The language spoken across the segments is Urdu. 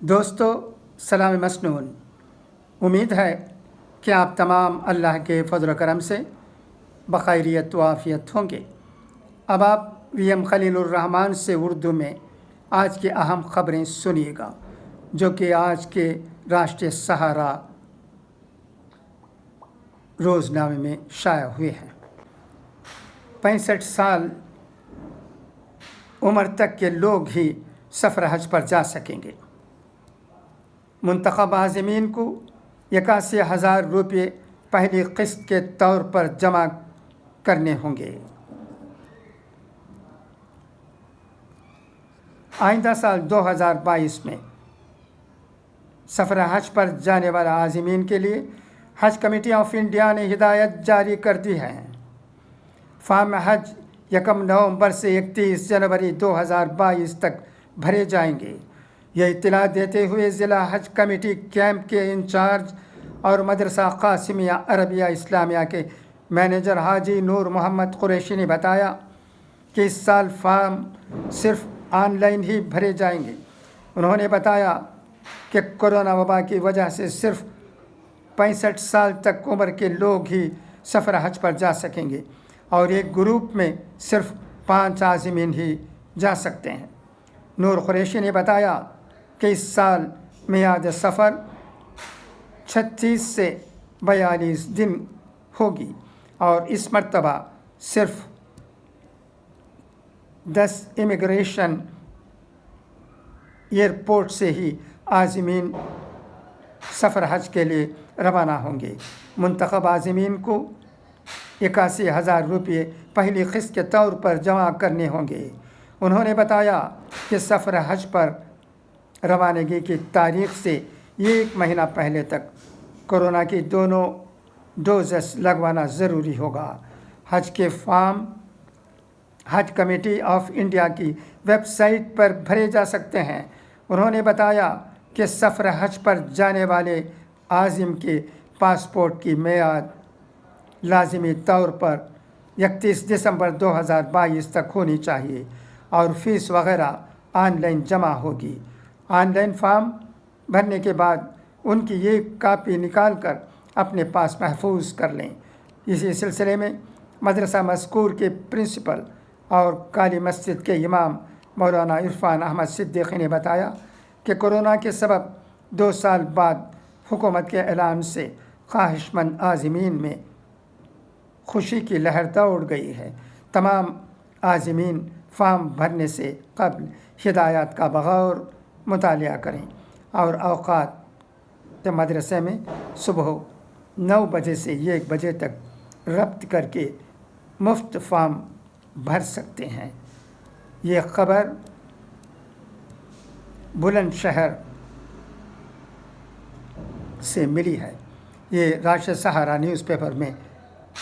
دوستو سلام مسنون، امید ہے کہ آپ تمام اللہ کے فضل و کرم سے بخیریت و عافیت ہوں گے۔ اب آپ وی ایم خلیل الرحمن سے اردو میں آج کی اہم خبریں سنیے گا جو کہ آج کے راشٹریہ سہارا روزنامے میں شائع ہوئے ہیں۔ 65 سال عمر تک کے لوگ ہی سفر حج پر جا سکیں گے۔ منتخب عازمین کو 81,000 روپے پہلی قسط کے طور پر جمع کرنے ہوں گے۔ آئندہ سال 2022 میں سفر حج پر جانے والے عازمین کے لیے حج کمیٹی آف انڈیا نے ہدایت جاری کر دی ہے۔ فارم حج 1 نومبر سے 31 جنوری 2022 تک بھرے جائیں گے۔ یہ اطلاع دیتے ہوئے ضلع حج کمیٹی کیمپ کے انچارج اور مدرسہ قاسمیہ عربیہ اسلامیہ کے مینیجر حاجی نور محمد قریشی نے بتایا کہ اس سال فارم صرف آن لائن ہی بھرے جائیں گے۔ انہوں نے بتایا کہ کورونا وبا کی وجہ سے صرف 65 سال تک عمر کے لوگ ہی سفر حج پر جا سکیں گے اور ایک گروپ میں صرف 5 عازمین ہی جا سکتے ہیں۔ نور قریشی نے بتایا کہ اس سال میعاد سفر 36 سے 42 دن ہوگی اور اس مرتبہ صرف 10 امیگریشن ایئرپورٹ سے ہی عازمین سفر حج کے لیے روانہ ہوں گے۔ منتخب عازمین کو 81,000 روپے پہلی قسط کے طور پر جمع کرنے ہوں گے۔ انہوں نے بتایا کہ سفر حج پر روانگی کی تاریخ سے 1 مہینہ پہلے تک کورونا کی دونوں ڈوزز لگوانا ضروری ہوگا۔ حج کے form Hajj committee of India کی ویب سائٹ پر بھرے جا سکتے ہیں۔ انہوں نے بتایا کہ سفر حج پر جانے والے عازم کے پاسپورٹ کی میعاد لازمی طور پر 31 دسمبر 2022 تک ہونی چاہیے اور فیس وغیرہ آن لائن جمع ہوگی۔ آن لائن فارم بھرنے کے بعد ان کی ایک کاپی نکال کر اپنے پاس محفوظ کر لیں۔ اسی سلسلے میں مدرسہ مذکور کے پرنسپل اور کالی مسجد کے امام مولانا عرفان احمد صدیقی نے بتایا کہ کورونا کے سبب 2 سال بعد حکومت کے اعلان سے خواہش مند عازمین میں خوشی کی لہر دوڑ گئی ہے۔ تمام عازمین فارم بھرنے سے قبل ہدایات کا بغور مطالعہ کریں اور اوقات مدرسے میں صبح 9 بجے سے 1 بجے تک ربط کر کے مفت فارم بھر سکتے ہیں۔ یہ خبر بلند شہر سے ملی ہے۔ یہ راشٹریہ سہارا نیوز پیپر میں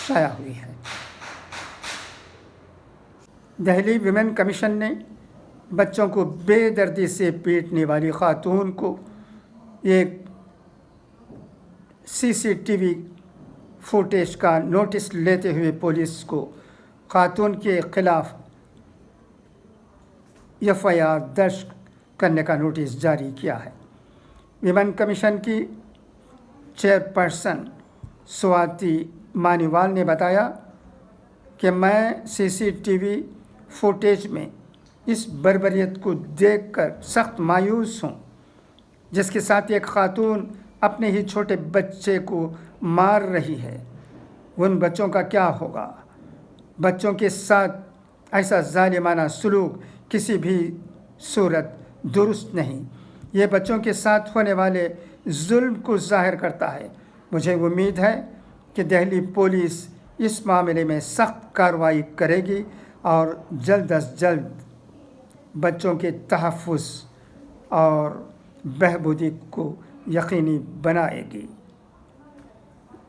شائع ہوئی ہے۔ دہلی ویمن کمیشن نے بچوں کو بے دردی سے پیٹنے والی خاتون کو ایک CCTV فوٹیج کا نوٹس لیتے ہوئے پولیس کو خاتون کے خلاف FIR درج کرنے کا نوٹس جاری کیا ہے۔ ویمن کمیشن کی چیئرپرسن سواتی مانیوال نے بتایا کہ میں CCTV فوٹیج میں اس بربریت کو دیکھ کر سخت مایوس ہوں جس کے ساتھ ایک خاتون اپنے ہی چھوٹے بچے کو مار رہی ہے۔ ان بچوں کا کیا ہوگا؟ بچوں کے ساتھ ایسا ظالمانہ سلوک کسی بھی صورت درست نہیں۔ یہ بچوں کے ساتھ ہونے والے ظلم کو ظاہر کرتا ہے۔ مجھے امید ہے کہ دہلی پولیس اس معاملے میں سخت کارروائی کرے گی اور جلد از جلد بچوں کے تحفظ اور بہبودی کو یقینی بنائے گی۔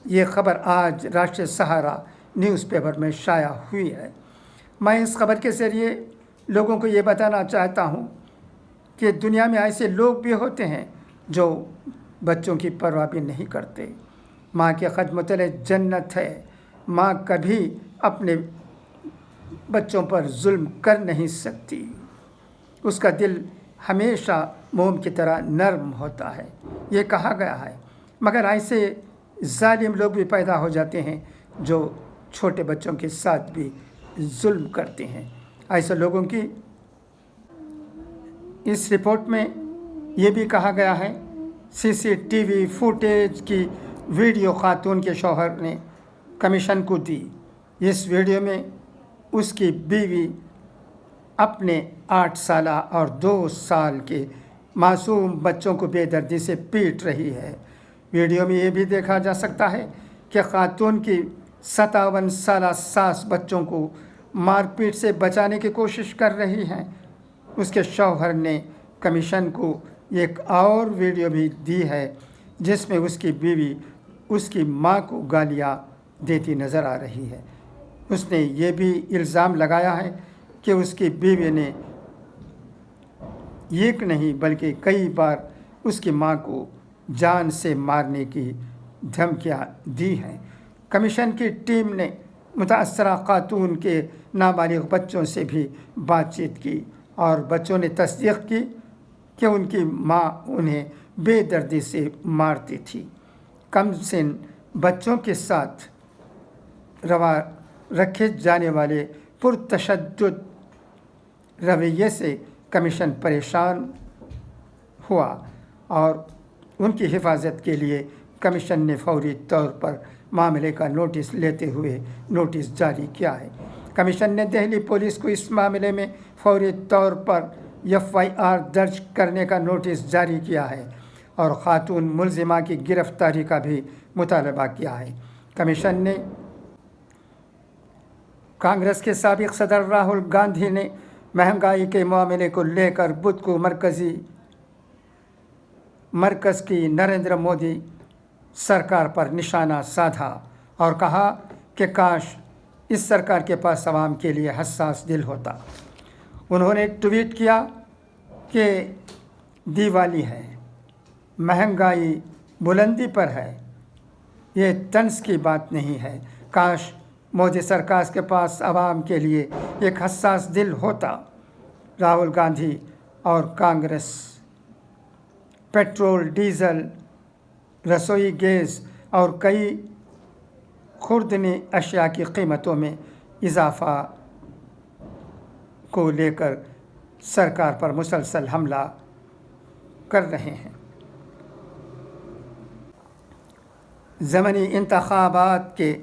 یہ خبر آج راشٹریہ سہارا نیوز پیپر میں شائع ہوئی ہے۔ میں اس خبر کے ذریعے لوگوں کو یہ بتانا چاہتا ہوں کہ دنیا میں ایسے لوگ بھی ہوتے ہیں جو بچوں کی پرواہ بھی نہیں کرتے۔ ماں کے قدموں تلے جنت ہے۔ ماں کبھی اپنے بچوں پر ظلم کر نہیں سکتی۔ اس کا دل ہمیشہ موم کی طرح نرم ہوتا ہے، یہ کہا گیا ہے، مگر ایسے ظالم لوگ بھی پیدا ہو جاتے ہیں جو چھوٹے بچوں کے ساتھ بھی ظلم کرتے ہیں۔ ایسے لوگوں کی اس رپورٹ میں یہ بھی کہا گیا ہے، سی سی ٹی وی فوٹیج کی ویڈیو خاتون کے شوہر نے کمیشن کو دی۔ اس ویڈیو میں اس کی بیوی اپنے 8 سالہ اور 2 سال کے معصوم بچوں کو بے دردی سے پیٹ رہی ہے۔ ویڈیو میں یہ بھی دیکھا جا سکتا ہے کہ خاتون کی 57 سالہ ساس بچوں کو مار پیٹ سے بچانے کی کوشش کر رہی ہیں۔ اس کے شوہر نے کمیشن کو ایک اور ویڈیو بھی دی ہے جس میں اس کی بیوی اس کی ماں کو گالیاں دیتی نظر آ رہی ہے۔ اس نے یہ بھی الزام لگایا ہے کہ اس کی بیوی نے ایک نہیں بلکہ کئی بار اس کی ماں کو جان سے مارنے کی دھمکیاں دی ہیں۔ کمیشن کی ٹیم نے متاثرہ خاتون کے نابالغ بچوں سے بھی بات چیت کی اور بچوں نے تصدیق کی کہ ان کی ماں انہیں بے دردی سے مارتی تھی۔ کم سن بچوں کے ساتھ روا رکھے جانے والے پرتشدد رویے سے کمیشن پریشان ہوا اور ان کی حفاظت کے لیے کمیشن نے فوری طور پر معاملے کا نوٹس لیتے ہوئے نوٹس جاری کیا ہے۔ کمیشن نے دہلی پولیس کو اس معاملے میں فوری طور پر FIR درج کرنے کا نوٹس جاری کیا ہے اور خاتون ملزمہ کی گرفتاری کا بھی مطالبہ کیا ہے۔ کمیشن نے کانگریس کے سابق صدر راہل گاندھی نے مہنگائی کے معاملے کو لے کر بدھ کو مرکز کی نریندر مودی سرکار پر نشانہ سادھا اور کہا کہ کاش اس سرکار کے پاس عوام کے لیے حساس دل ہوتا۔ انہوں نے ٹویٹ کیا کہ دیوالی ہے، مہنگائی بلندی پر ہے، یہ طنز کی بات نہیں ہے، کاش مودی سرکار کے پاس عوام کے لیے ایک حساس دل ہوتا۔ راہل گاندھی اور کانگریس پیٹرول، ڈیزل، رسوئی گیس اور کئی خوردنی اشیاء کی قیمتوں میں اضافہ کو لے کر سرکار پر مسلسل حملہ کر رہے ہیں۔ ضمنی انتخابات کے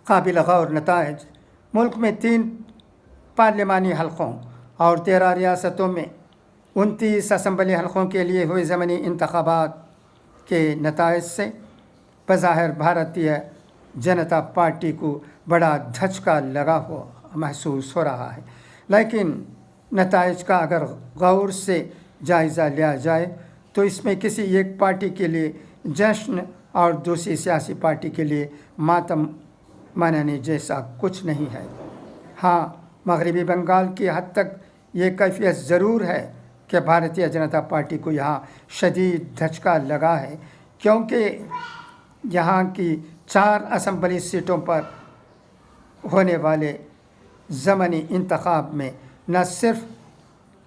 قابل غور نتائج۔ ملک میں 3 پارلیمانی حلقوں اور 13 ریاستوں میں 29 اسمبلی حلقوں کے لیے ہوئے ضمنی انتخابات کے نتائج سے بظاہر بھارتیہ جنتا پارٹی کو بڑا دھچکا لگا ہوا محسوس ہو رہا ہے، لیکن نتائج کا اگر غور سے جائزہ لیا جائے تو اس میں کسی ایک پارٹی کے لیے جشن اور دوسری سیاسی پارٹی کے لیے ماتم منانے جیسا کچھ نہیں ہے۔ ہاں، مغربی بنگال کی حد تک یہ کیفیت ضرور ہے کہ بھارتیہ جنتا پارٹی کو یہاں شدید دھچکا لگا ہے، کیونکہ یہاں کی 4 اسمبلی سیٹوں پر ہونے والے ضمنی انتخاب میں نہ صرف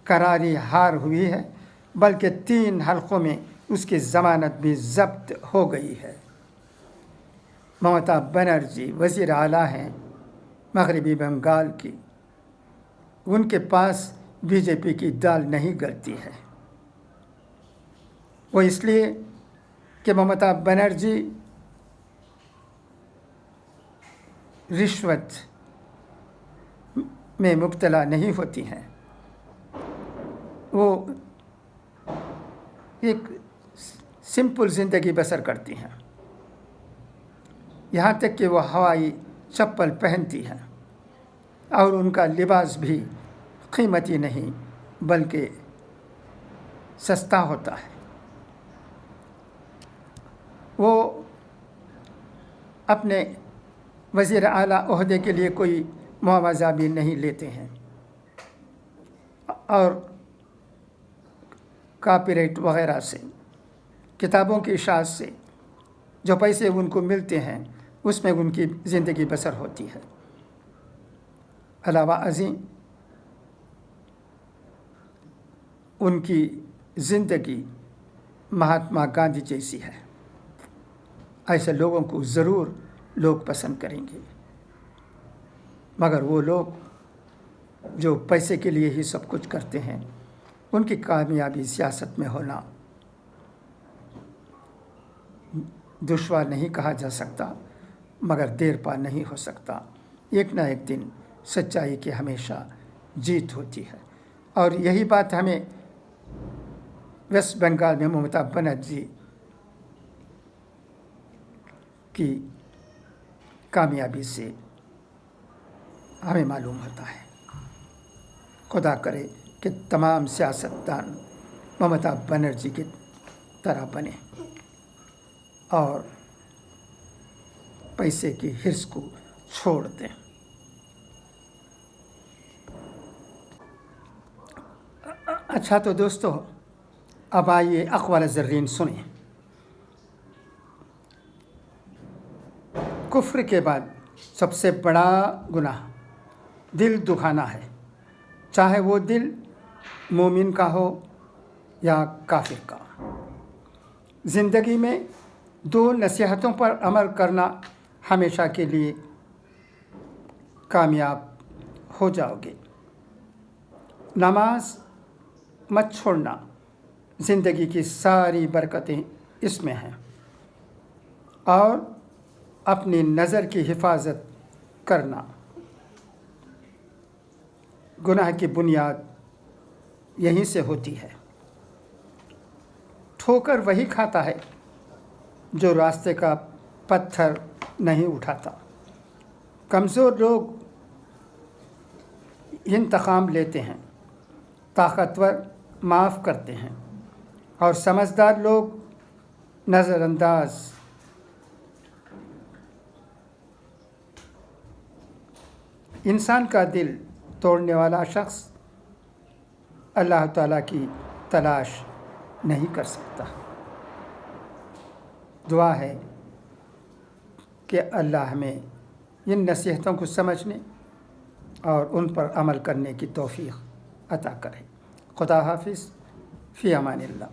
کراری ہار ہوئی ہے بلکہ 3 حلقوں میں اس کی ضمانت بھی ضبط ہو گئی ہے۔ ممتا بنرجی وزیر اعلیٰ ہیں مغربی بنگال کی، ان کے پاس بی جے پی کی دال نہیں گلتی ہے۔ وہ اس لیے کہ ممتا بنرجی رشوت میں مبتلا نہیں ہوتی ہیں، وہ ایک سمپل زندگی بسر کرتی ہیں، یہاں تک کہ وہ ہوائی چپل پہنتی ہیں اور ان کا لباس بھی قیمتی نہیں بلکہ سستا ہوتا ہے۔ وہ اپنے وزیر اعلیٰ عہدے کے لیے کوئی معاوضہ بھی نہیں لیتے ہیں اور کاپی رائٹ وغیرہ سے، کتابوں کی اشاعت سے جو پیسے ان کو ملتے ہیں اس میں ان کی زندگی بسر ہوتی ہے۔ علاوہ ازیں ان کی زندگی مہاتما گاندھی جیسی ہے۔ ایسے لوگوں کو ضرور لوگ پسند کریں گے، مگر وہ لوگ جو پیسے کے لیے ہی سب کچھ کرتے ہیں، ان کی کامیابی سیاست میں ہونا دشوار نہیں کہا جا سکتا، مگر دیر پا نہیں ہو سکتا۔ ایک نہ ایک دن سچائی کی ہمیشہ جیت ہوتی ہے، اور یہی بات ہمیں ویسٹ بنگال میں ممتا بنرجی کی کامیابی سے ہمیں معلوم ہوتا ہے۔ خدا کرے کہ تمام سیاستدان ممتا بنرجی کی طرح بنے اور پیسے کی حرص کو چھوڑ دیں۔ اچھا تو دوستو، اب آئیے اقوال زرین سنیں۔ کفر کے بعد سب سے بڑا گناہ دل دکھانا ہے، چاہے وہ دل مومن کا ہو یا کافر کا۔ زندگی میں 2 نصیحتوں پر عمل کرنا ہمیشہ کے لیے کامیاب ہو جاؤ گے۔ نماز مت چھوڑنا، زندگی کی ساری برکتیں اس میں ہیں، اور اپنی نظر کی حفاظت کرنا۔ گناہ کی بنیاد یہیں سے ہوتی ہے۔ ٹھوکر وہی کھاتا ہے جو راستے کا پتھر نہیں اٹھاتا۔ کمزور لوگ انتقام لیتے ہیں، طاقتور معاف کرتے ہیں، اور سمجھدار لوگ نظر انداز۔ انسان کا دل توڑنے والا شخص اللہ تعالیٰ کی تلاش نہیں کر سکتا۔ دعا ہے کہ اللہ ہمیں ان نصیحتوں کو سمجھنے اور ان پر عمل کرنے کی توفیق عطا کرے۔ خدا حافظ، فی امان اللہ۔